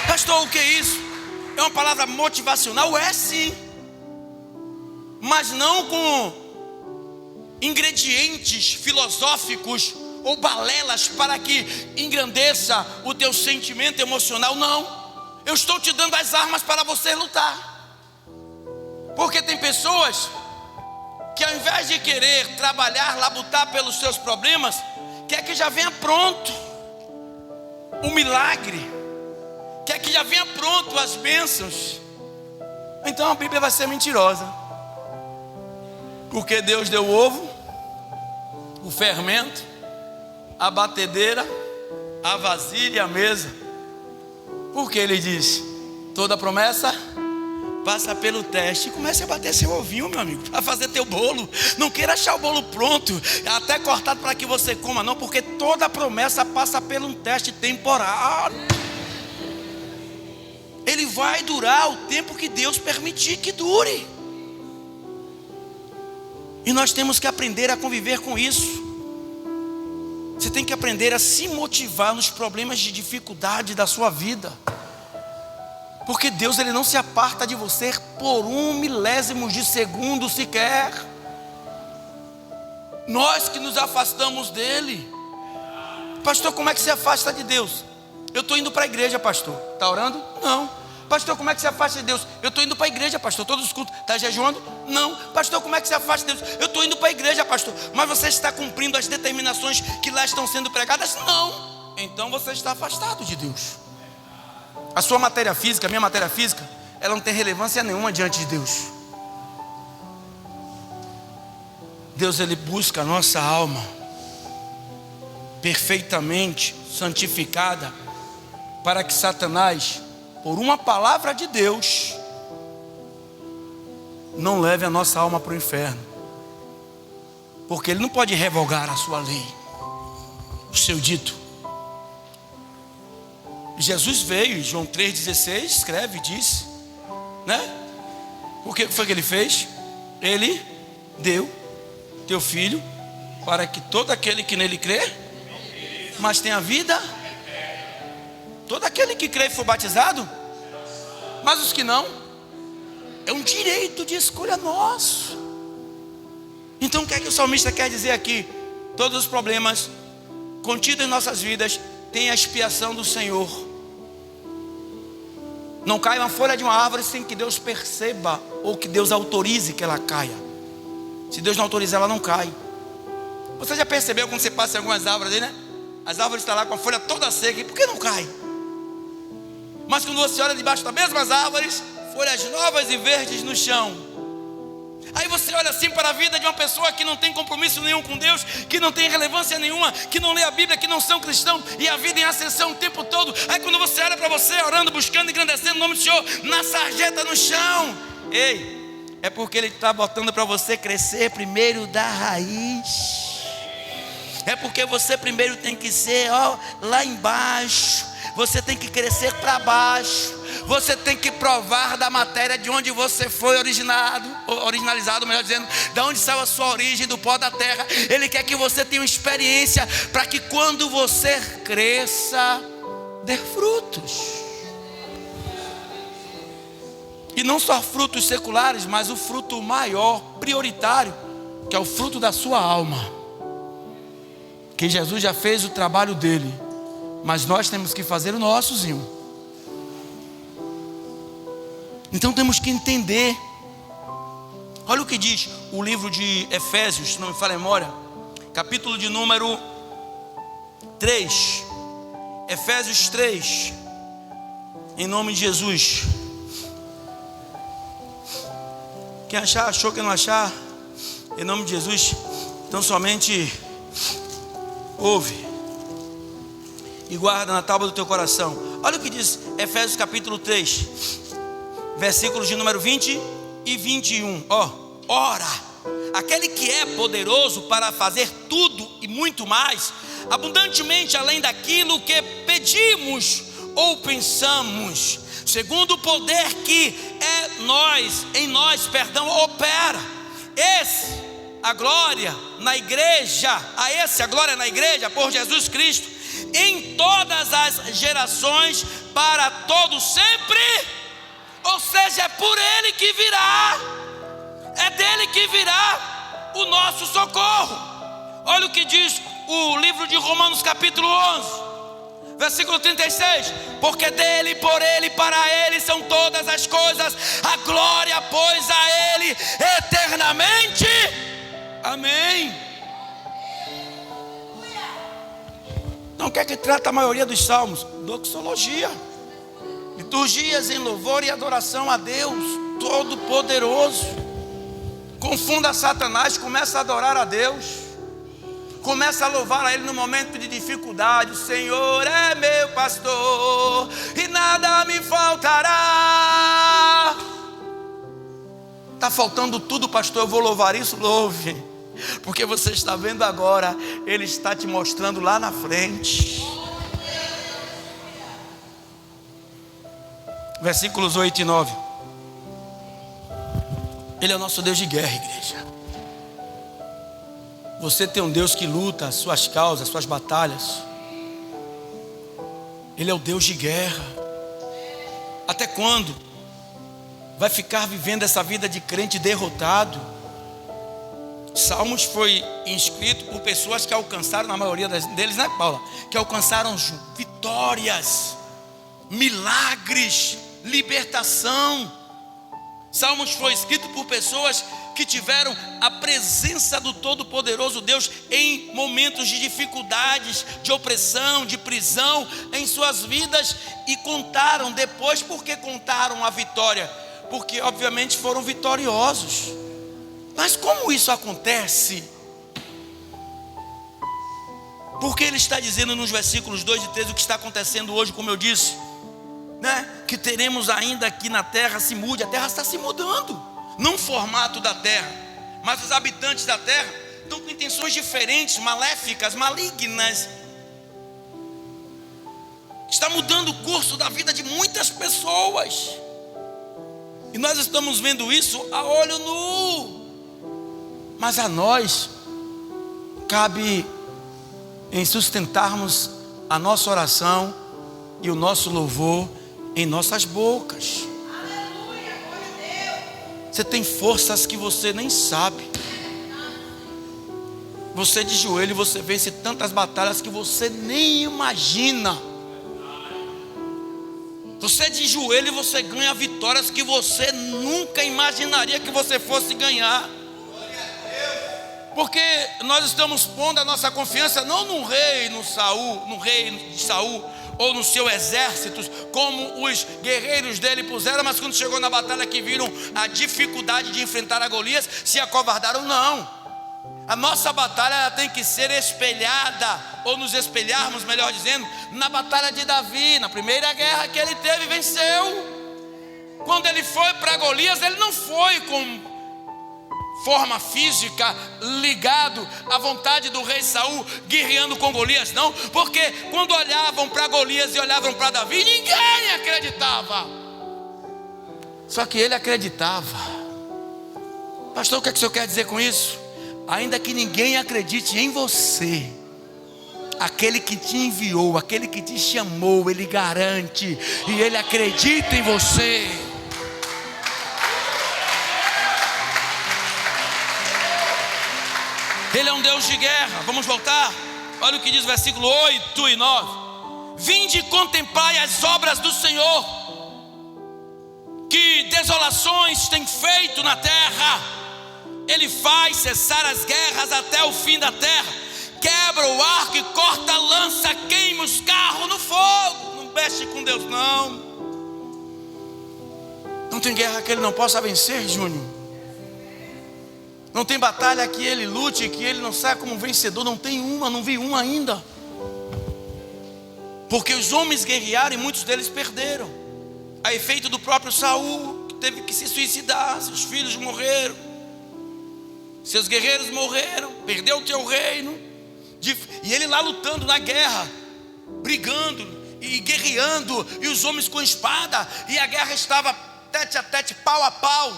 Pastor, o que é isso? É uma palavra motivacional? É sim, mas não com ingredientes filosóficos ou balelas para que engrandeça o teu sentimento emocional. Não. Eu estou te dando as armas para você lutar. Porque tem pessoas que ao invés de querer trabalhar, labutar pelos seus problemas, quer que já venha pronto o milagre, quer que já venha pronto as bênçãos. Então a Bíblia vai ser mentirosa. Porque Deus deu o ovo, o fermento, a batedeira, a vasilha e a mesa. Porque Ele diz, toda promessa passa pelo teste. E comece a bater seu ovinho, meu amigo, para fazer teu bolo. Não queira achar o bolo pronto, até cortado para que você coma, não. Porque toda promessa passa por um teste temporal. Ele vai durar o tempo que Deus permitir que dure. E nós temos que aprender a conviver com isso. Você tem que aprender a se motivar nos problemas de dificuldade da sua vida. Porque Deus, Ele não se aparta de você por 1 milésimo de segundo sequer. Nós que nos afastamos dEle. Pastor, como é que se afasta de Deus? Eu estou indo para a igreja, pastor. Está orando? Não. Pastor, como é que se afasta de Deus? Eu estou indo para a igreja, pastor. Todos os cultos. Está jejuando? Não. Pastor, como é que se afasta de Deus? Eu estou indo para a igreja, pastor. Mas você está cumprindo as determinações que lá estão sendo pregadas? Não. Então você está afastado de Deus. A sua matéria física, a minha matéria física, ela não tem relevância nenhuma diante de Deus. Deus, Ele busca a nossa alma perfeitamente santificada, para que Satanás, por uma palavra de Deus, não leve a nossa alma para o inferno. Porque ele não pode revogar a sua lei, o seu dito. Jesus veio, João 3,16 escreve, diz, né? O que foi que ele fez? Ele deu teu filho para que todo aquele que nele crê, mas tenha vida. Todo aquele que crê e for batizado, mas os que não, é um direito de escolha nosso. Então o que é que o salmista quer dizer aqui? Todos os problemas contidos em nossas vidas têm a expiação do Senhor. Não cai uma folha de uma árvore sem que Deus perceba, ou que Deus autorize que ela caia. Se Deus não autorizar, ela não cai. Você já percebeu quando você passa em algumas árvores aí, né? As árvores estão lá com a folha toda seca, e por que não cai? Mas quando você olha debaixo das mesmas árvores, folhas novas e verdes no chão. Aí você olha assim para a vida de uma pessoa que não tem compromisso nenhum com Deus, que não tem relevância nenhuma, que não lê a Bíblia, que não são cristãos, e a vida em ascensão o tempo todo. Aí quando você olha para você, orando, buscando, engrandecendo o nome do Senhor, na sarjeta no chão. Ei, é porque Ele está botando para você crescer primeiro da raiz. É porque você primeiro tem que ser, lá embaixo. Você tem que crescer para baixo. Você tem que provar da matéria de onde você foi originalizado, melhor dizendo, de onde saiu a sua origem, do pó da terra. Ele quer que você tenha uma experiência, para que quando você cresça, dê frutos. E não só frutos seculares, mas o fruto maior, prioritário, que é o fruto da sua alma. Que Jesus já fez o trabalho dele, mas nós temos que fazer o nossozinho. Então temos que entender. Olha o que diz o livro de Efésios, se não me falha a memória, capítulo de número 3. Efésios 3. Em nome de Jesus. Quem achar, achou. Quem não achar, em nome de Jesus, então somente ouve e guarda na tábua do teu coração. Olha o que diz Efésios capítulo 3, versículos de número 20 e 21. Ora, aquele que é poderoso para fazer tudo e muito mais, abundantemente além daquilo que pedimos ou pensamos, segundo o poder que em nós opera. A glória na igreja por Jesus Cristo, em todas as gerações, para todos sempre. Ou seja, é por Ele que virá, é dele que virá o nosso socorro. Olha o que diz o livro de Romanos capítulo 11, versículo 36. Porque dele, por ele, para ele são todas as coisas, a glória, pois, a ele eternamente. Amém. Então o que é que trata a maioria dos salmos? Doxologia, liturgias em louvor e adoração a Deus Todo-Poderoso. Confunda Satanás, começa a adorar a Deus, começa a louvar a Ele no momento de dificuldade. O Senhor é meu pastor e nada me faltará. Está faltando tudo, pastor, eu vou louvar isso? Louve, porque você está vendo agora, Ele está te mostrando lá na frente. Versículos 8 e 9. Ele é o nosso Deus de guerra, igreja. Você tem um Deus que luta as suas causas, as suas batalhas. Ele é o Deus de guerra. Até quando vai ficar vivendo essa vida de crente derrotado? Salmos foi inscrito por pessoas que alcançaram, na maioria deles, né, Paula? Que alcançaram vitórias, milagres, libertação. Salmos foi escrito por pessoas que tiveram a presença do Todo-Poderoso Deus em momentos de dificuldades, de opressão, de prisão em suas vidas, e contaram depois. Por que contaram a vitória? Porque obviamente foram vitoriosos. Mas como isso acontece? Porque ele está dizendo nos versículos 2 e 3 o que está acontecendo hoje, como eu disse, né? Que teremos ainda aqui na terra, se mude. A terra está se mudando, não o formato da terra, mas os habitantes da terra estão com intenções diferentes, maléficas, malignas. Está mudando o curso da vida de muitas pessoas, e nós estamos vendo isso a olho nu. Mas a nós cabe em sustentarmos a nossa oração e o nosso louvor em nossas bocas. Você tem forças que você nem sabe. Você de joelho, você vence tantas batalhas que você nem imagina. Você de joelho, você ganha vitórias que você nunca imaginaria que você fosse ganhar. Porque nós estamos pondo a nossa confiança não no rei de Saul, ou no seu exército, como os guerreiros dele puseram, mas quando chegou na batalha que viram a dificuldade de enfrentar a Golias, se acovardaram. Não, a nossa batalha ela tem que ser espelhada, ou nos espelharmos, melhor dizendo, na batalha de Davi, na primeira guerra que ele teve e venceu. Quando ele foi para Golias, ele não foi com forma física, ligado à vontade do rei Saul, guerreando com Golias, não. Porque quando olhavam para Golias e olhavam para Davi, ninguém acreditava. Só que ele acreditava. Pastor, o que é que o senhor quer dizer com isso? Ainda que ninguém acredite em você, aquele que te enviou, aquele que te chamou, ele garante, e ele acredita em você. Ele é um Deus de guerra. Vamos voltar? Olha o que diz o versículo 8 e 9. Vinde e contemplai as obras do Senhor, que desolações tem feito na terra. Ele faz cessar as guerras até o fim da terra. Quebra o arco e corta a lança, queima os carros no fogo. Não mexe com Deus, não. Não tem guerra que ele não possa vencer, Júnior. Não tem batalha que ele lute, que ele não saia como vencedor. Não tem uma, não vi uma ainda. Porque os homens guerrearam e muitos deles perderam. A efeito do próprio Saul, que teve que se suicidar. Seus filhos morreram, seus guerreiros morreram, perdeu o teu reino. E ele lá lutando na guerra, brigando e guerreando, e os homens com espada, e a guerra estava tete a tete, pau a pau.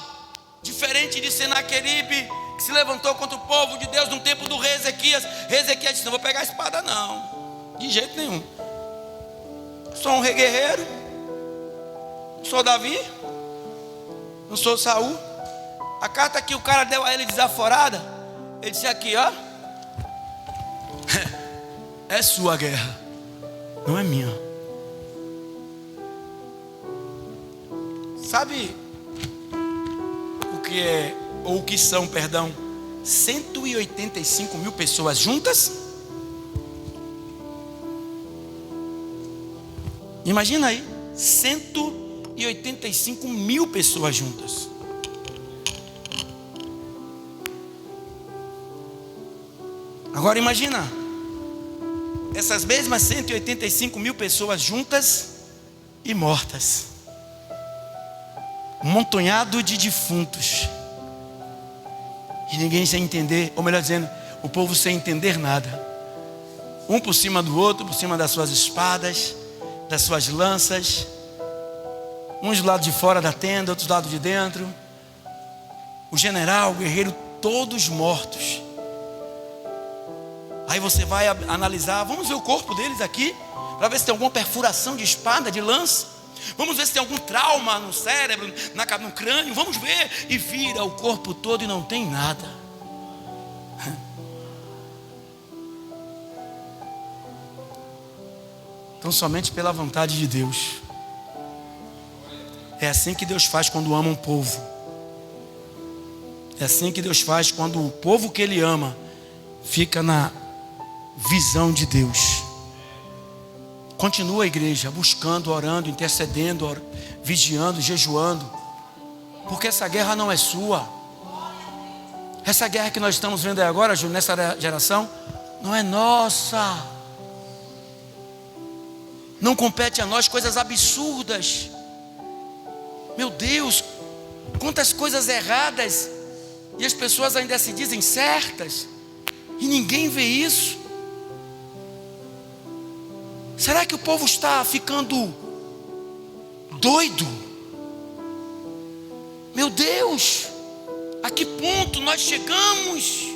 Diferente de Senaqueribe, que se levantou contra o povo de Deus no tempo do rei Ezequias. Ezequias disse: não vou pegar a espada não, de jeito nenhum. Sou um rei guerreiro, não sou Davi, não sou Saul. A carta que o cara deu a ele desaforada, ele disse aqui, ó: é sua guerra, não é minha. Sabe o que é, ou o que são, perdão, 185 mil pessoas juntas? Imagina aí, 185 mil pessoas juntas. Agora imagina essas mesmas 185 mil pessoas juntas e mortas. Um montonhado de defuntos. E ninguém sem entender, ou melhor dizendo, o povo sem entender nada. Um por cima do outro, por cima das suas espadas, das suas lanças. Uns do lado de fora da tenda, outros do lado de dentro. O general, o guerreiro, todos mortos. Aí você vai analisar, vamos ver o corpo deles aqui, para ver se tem alguma perfuração de espada, de lança. Vamos ver se tem algum trauma no cérebro, no crânio. Vamos ver. E vira o corpo todo e não tem nada. Então somente pela vontade de Deus. É assim que Deus faz quando ama um povo. É assim que Deus faz quando o povo que Ele ama fica na visão de Deus. Continua a igreja buscando, orando, intercedendo, vigiando, jejuando, porque essa guerra não é sua. Essa guerra que nós estamos vendo aí agora, Júnior, nessa geração, não é nossa. Não compete a nós coisas absurdas. Meu Deus, quantas coisas erradas, e as pessoas ainda se dizem certas, e ninguém vê isso. Será que o povo está ficando doido? Meu Deus, a que ponto nós chegamos?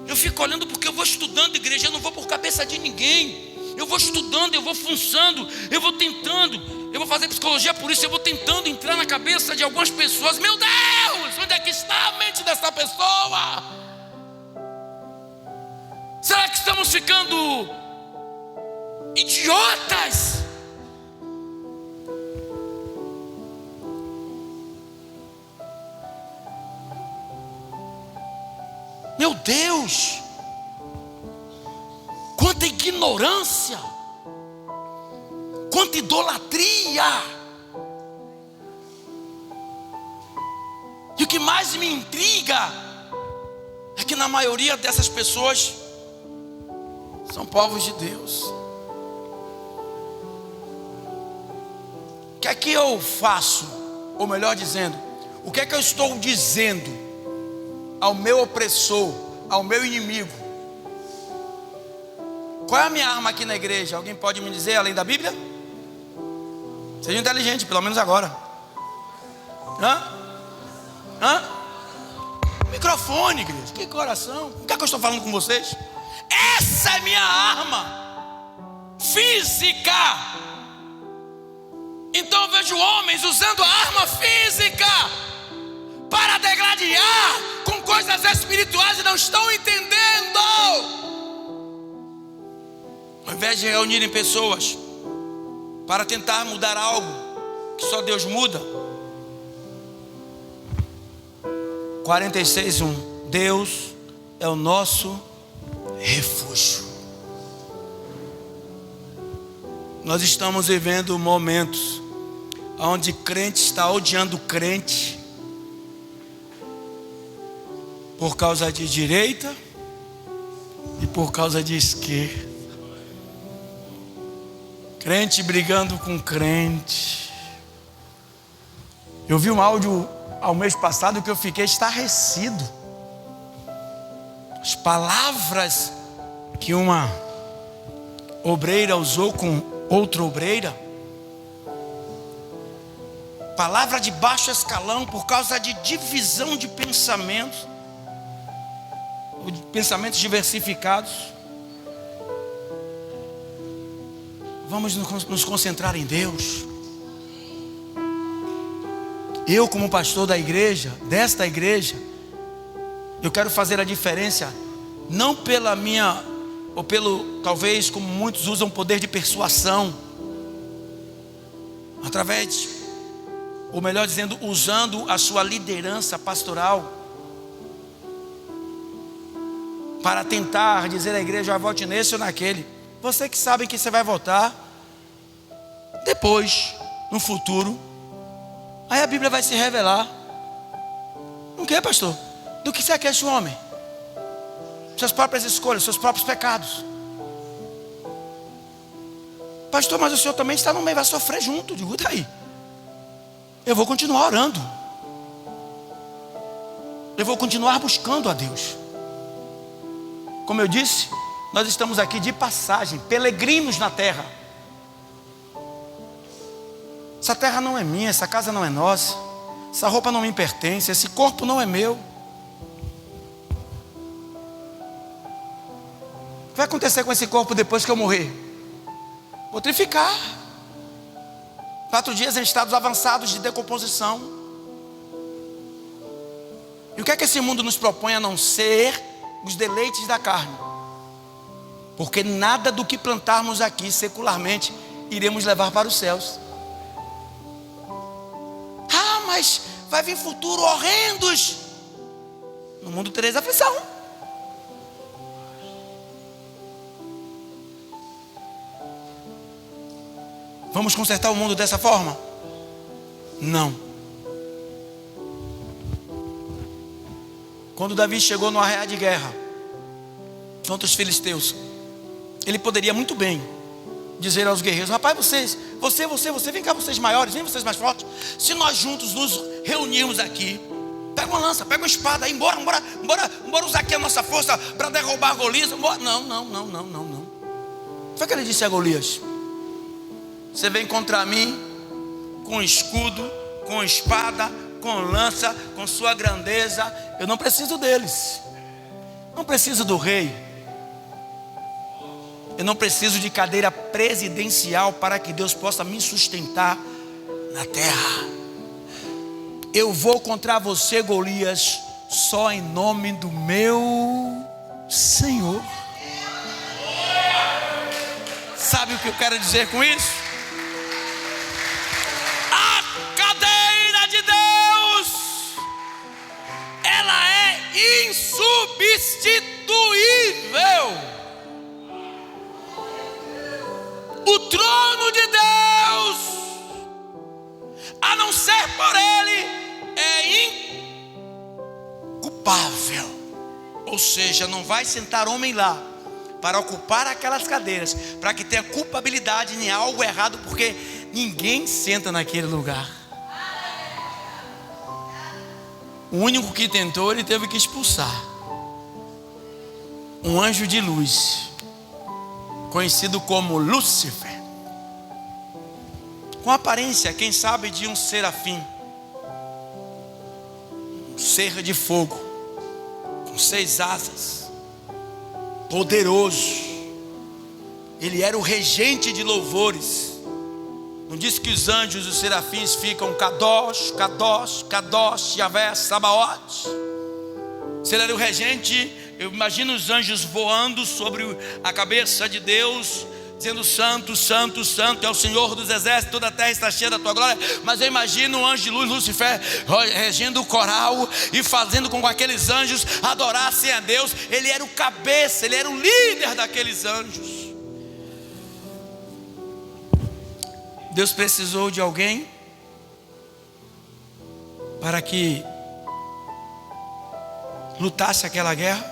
Eu fico olhando porque eu vou estudando, igreja, eu não vou por cabeça de ninguém. Eu vou estudando, eu vou funçando, eu vou tentando, eu vou fazer psicologia por isso, eu vou tentando entrar na cabeça de algumas pessoas. Meu Deus, onde é que está a mente dessa pessoa? Será que estamos ficando idiotas? Meu Deus, quanta ignorância, quanta idolatria. E o que mais me intriga é que na maioria dessas pessoas são povos de Deus. O que é que eu faço? Ou melhor dizendo, o que é que eu estou dizendo ao meu opressor, ao meu inimigo? Qual é a minha arma aqui na igreja? Alguém pode me dizer além da Bíblia? Seja inteligente, pelo menos agora. Microfone, igreja. Que coração. O que é que eu estou falando com vocês? Essa é minha arma física. Então eu vejo homens usando a arma física para degladiar com coisas espirituais e não estão entendendo. Ao invés de reunirem pessoas para tentar mudar algo que só Deus muda. 46:1. Deus é o nosso refúgio. Nós estamos vivendo momentos onde crente está odiando crente por causa de direita e por causa de esquerda. Crente brigando com crente. Eu vi um áudio ao mês passado que eu fiquei estarrecido. As palavras que uma obreira usou com outra obreira. Palavra de baixo escalão por causa de divisão de pensamentos. Pensamentos diversificados. Vamos nos concentrar em Deus. Eu, como pastor da igreja, desta igreja, eu quero fazer a diferença, não pela minha, ou pelo, talvez, como muitos usam, poder de persuasão, através, ou melhor dizendo, usando a sua liderança pastoral, para tentar dizer à igreja, vote nesse ou naquele. Você que sabe que você vai votar depois, no futuro. Aí a Bíblia vai se revelar. O que, pastor? Do que você queixa o homem? Suas próprias escolhas, seus próprios pecados. Pastor, mas o senhor também está no meio, vai sofrer junto. Digo, daí? Eu vou continuar orando. Eu vou continuar buscando a Deus. Como eu disse, nós estamos aqui de passagem, peregrinos na terra. Essa terra não é minha, essa casa não é nossa, essa roupa não me pertence, esse corpo não é meu. O que vai acontecer com esse corpo depois que eu morrer? Putrificar. 4 dias em estados avançados de decomposição. E o que é que esse mundo nos propõe a não ser os deleites da carne? Porque nada do que plantarmos aqui secularmente iremos levar para os céus. Mas vai vir futuro horrendos. No mundo tereis aflição. Vamos consertar o mundo dessa forma? Não. Quando Davi chegou no arraial de guerra contra os filisteus, ele poderia muito bem dizer aos guerreiros: rapaz, você, vem cá, vocês maiores, vem vocês mais fortes. Se nós juntos nos reunirmos aqui, pega uma lança, pega uma espada, bora usar aqui a nossa força para derrubar Golias. Não. Foi o que ele disse a Golias: você vem contra mim com escudo, com espada, com lança, com sua grandeza. Eu não preciso deles, não preciso do rei, eu não preciso de cadeira presidencial para que Deus possa me sustentar na terra. Eu vou contra você, Golias, só em nome do meu Senhor. Sabe o que eu quero dizer com isso? A cadeira de Deus, ela é insubstituível. O trono de Deus, a não ser por Ele, é inculpável. Ou seja, não vai sentar homem lá para ocupar aquelas cadeiras, para que tenha culpabilidade em algo errado, porque ninguém senta naquele lugar. O único que tentou, ele teve que expulsar. Um anjo de luz, conhecido como Lúcifer, com aparência, quem sabe, de um serafim, um ser de fogo, com 6 asas, poderoso. Ele era o regente de louvores. Não diz que os anjos e os serafins ficam Kadosh, Kadosh, Kadosh, Yahvé, Sabaoth? Se ele era o regente, eu imagino os anjos voando sobre a cabeça de Deus, dizendo: santo, santo, santo é o Senhor dos exércitos, toda a terra está cheia da tua glória. Mas eu imagino o anjo de luz, Lúcifer, regendo o coral e fazendo com que aqueles anjos adorassem a Deus. Ele era o cabeça, ele era o líder daqueles anjos. Deus precisou de alguém para que lutasse aquela guerra.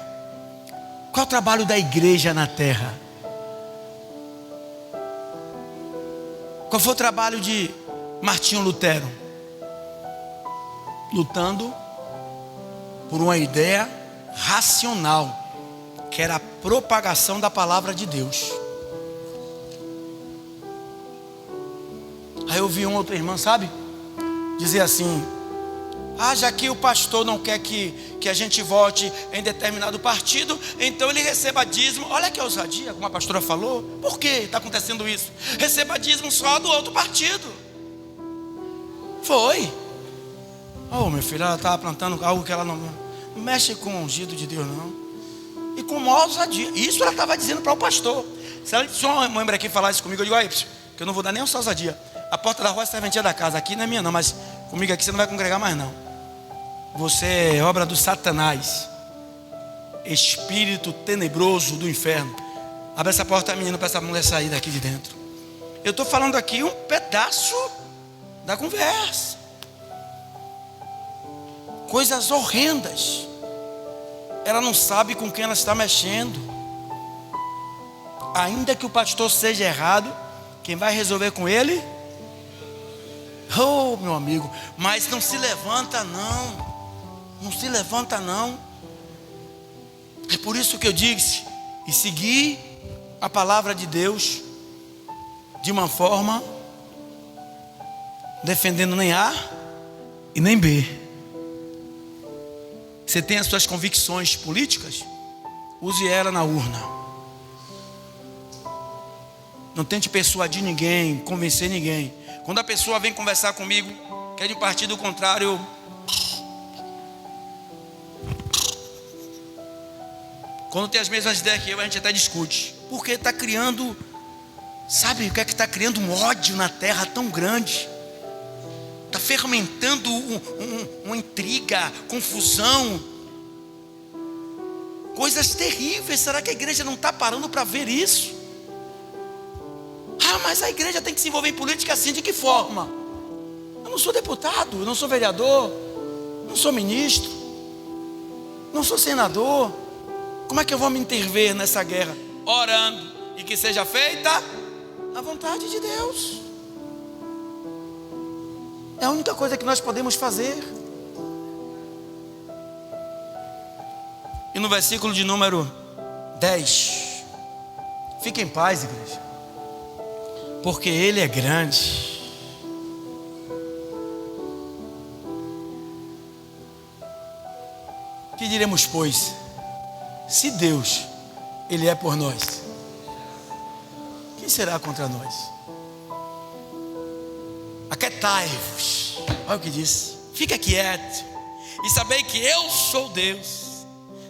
Qual é o trabalho da igreja na terra? Qual foi o trabalho de Martinho Lutero? Lutando por uma ideia racional, que era a propagação da palavra de Deus. Aí eu vi uma outra irmã, sabe, dizer assim: já que o pastor não quer que a gente vote em determinado partido, então ele receba dízimo. Olha que ousadia, como a pastora falou. Por que está acontecendo isso? Receba dízimo só do outro partido. Foi. Minha filha, ela estava plantando algo que ela não mexe com o ungido de Deus, não. E com maior ousadia. Isso ela estava dizendo para o pastor. Se ela disse uma membro aqui falar isso comigo, eu digo: que eu não vou dar nem uma ousadia. A porta da rua é a serventia da casa. Aqui não é minha não, mas comigo aqui você não vai congregar mais não. Você é obra do Satanás, espírito tenebroso do inferno. Abre essa porta, menino, para essa mulher sair daqui de dentro. Eu estou falando aqui um pedaço da conversa. Coisas horrendas. Ela não sabe com quem ela está mexendo. Ainda que o pastor seja errado, quem vai resolver com ele? Meu amigo, mas não se levanta não. Não se levanta não. É por isso que eu disse: e seguir a palavra de Deus de uma forma defendendo nem A e nem B. Você tem as suas convicções políticas, use ela na urna. Não tente persuadir ninguém, convencer ninguém. Quando a pessoa vem conversar comigo, que é de um partido contrário, quando tem as mesmas ideias que eu, a gente até discute. Porque está criando, sabe o que é que está criando? Um ódio na terra tão grande. Está fermentando uma intriga, confusão, coisas terríveis. Será que a igreja não está parando para ver isso? Ah, mas a igreja tem que se envolver em política assim, de que forma? Eu não sou deputado, eu não sou vereador, não sou ministro, não sou senador. Como é que eu vou me intervir nessa guerra? Orando, e que seja feita a vontade de Deus. É a única coisa que nós podemos fazer. E no versículo de número 10, fique em paz, igreja, porque Ele é grande. Que diremos, pois, se Deus, Ele é por nós, quem será contra nós? Aquietai-vos, olha o que diz, fica quieto, e sabei que eu sou Deus.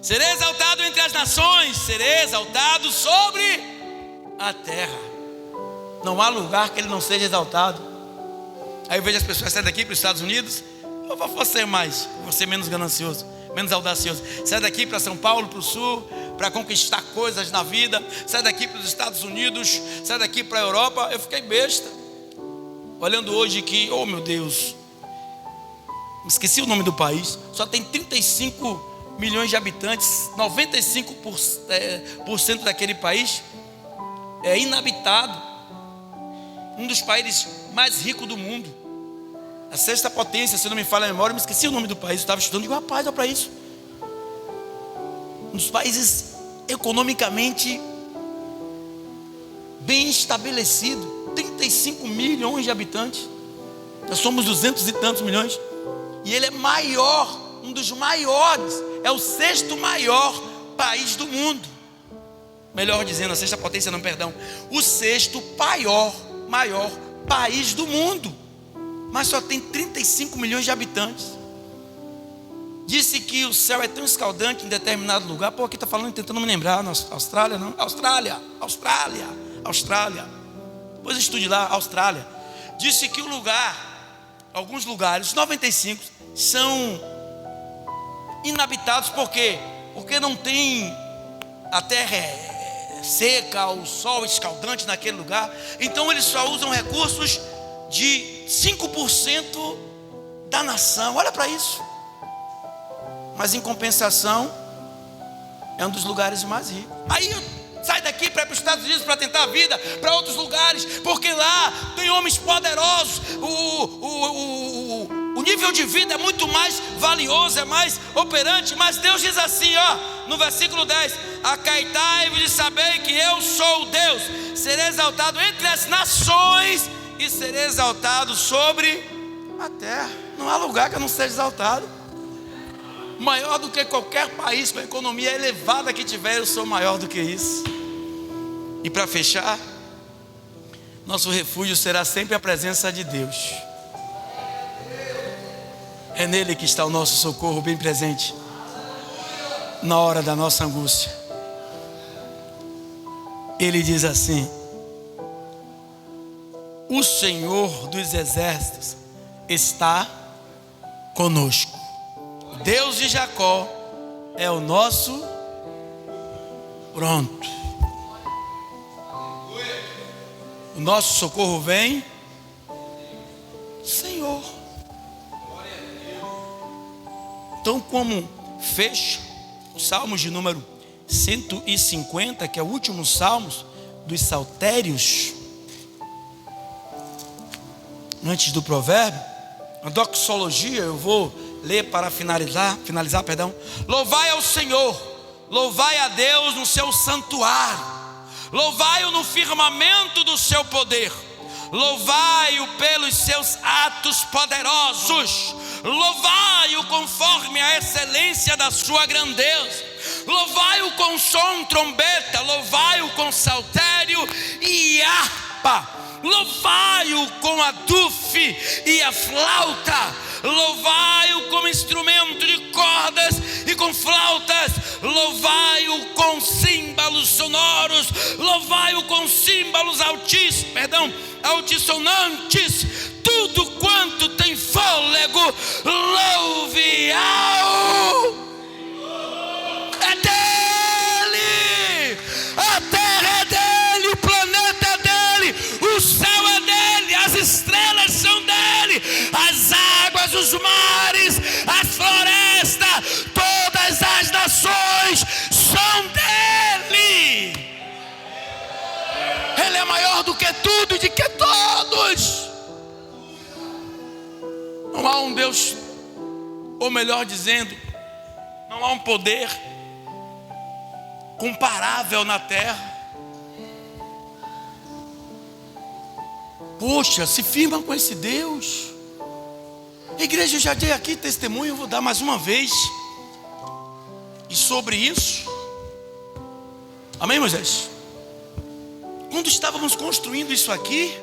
Serei exaltado entre as nações, serei exaltado sobre a terra. Não há lugar que Ele não seja exaltado. Aí eu vejo as pessoas saírem daqui para os Estados Unidos. Eu vou ser mais, vou ser menos ganancioso, menos audacioso. Sai daqui para São Paulo, para o Sul, para conquistar coisas na vida. Sai daqui para os Estados Unidos, sai daqui para a Europa. Eu fiquei besta, olhando hoje que, oh meu Deus, esqueci o nome do país. Só tem 35 milhões de habitantes, 95% daquele país é inabitado. Um dos países mais ricos do mundo, a sexta potência, se não me falha a memória. Eu me esqueci o nome do país, eu estava estudando, digo, rapaz, olha para isso. Um dos países economicamente bem estabelecido, 35 milhões de habitantes. Nós somos 200 e tantos milhões. E ele é maior, um dos maiores, é o sexto maior país do mundo. Melhor dizendo, a sexta potência, não, perdão, o sexto maior país do mundo, mas só tem 35 milhões de habitantes. Disse que o céu é tão escaldante em determinado lugar. Pô, aqui está falando, tentando me lembrar, Austrália, não? Austrália. Depois estude lá, Austrália. Disse que o lugar, alguns lugares, 95, são inabitados. Por quê? Porque não tem, a terra é seca, o sol escaldante naquele lugar. Então eles só usam recursos de 5% da nação. Olha para isso. Mas em compensação, é um dos lugares mais ricos. Aí sai daqui para ir para os Estados Unidos para tentar a vida, para outros lugares, porque lá tem homens poderosos. O nível de vida é muito mais valioso, é mais operante. Mas Deus diz assim, ó, no versículo 10: acaitai-vos e sabei que eu sou Deus, serei exaltado entre as nações e serei exaltado sobre a terra. Não há lugar que eu não seja exaltado. Maior do que qualquer país com a economia elevada que tiver, eu sou maior do que isso. E para fechar, nosso refúgio será sempre a presença de Deus. É nele que está o nosso socorro bem presente na hora da nossa angústia. Ele diz assim: o Senhor dos exércitos está conosco. Deus de Jacó é o nosso pronto. O nosso socorro vem do Senhor. Então, como fecha o Salmos de número 150, que é o último salmo dos saltérios, antes do provérbio, a doxologia, eu vou ler para finalizar, louvai ao Senhor, louvai a Deus no seu santuário, louvai-o no firmamento do seu poder, louvai-o pelos seus atos poderosos, louvai-o conforme a excelência da sua grandeza, louvai-o com som, trombeta, louvai-o com saltério e harpa, louvai-o com a dufe e a flauta, louvai-o com instrumento de cordas e com flautas, louvai-o com símbolos sonoros, louvai-o com símbolos altissonantes. Tudo quanto tem tem fôlego, louve-ao. É dele, a terra é dele, o planeta é dele, o céu é dele, as estrelas são dele, as águas, os mares, as florestas, todas as nações são dele. Ele é maior do que tudo e de que todos. Não há um Deus, ou melhor dizendo, não há um poder comparável na terra. Poxa, se firma com esse Deus. Igreja, eu já dei aqui testemunho, eu vou dar mais uma vez. E sobre isso, amém, Moisés? Quando estávamos construindo isso aqui,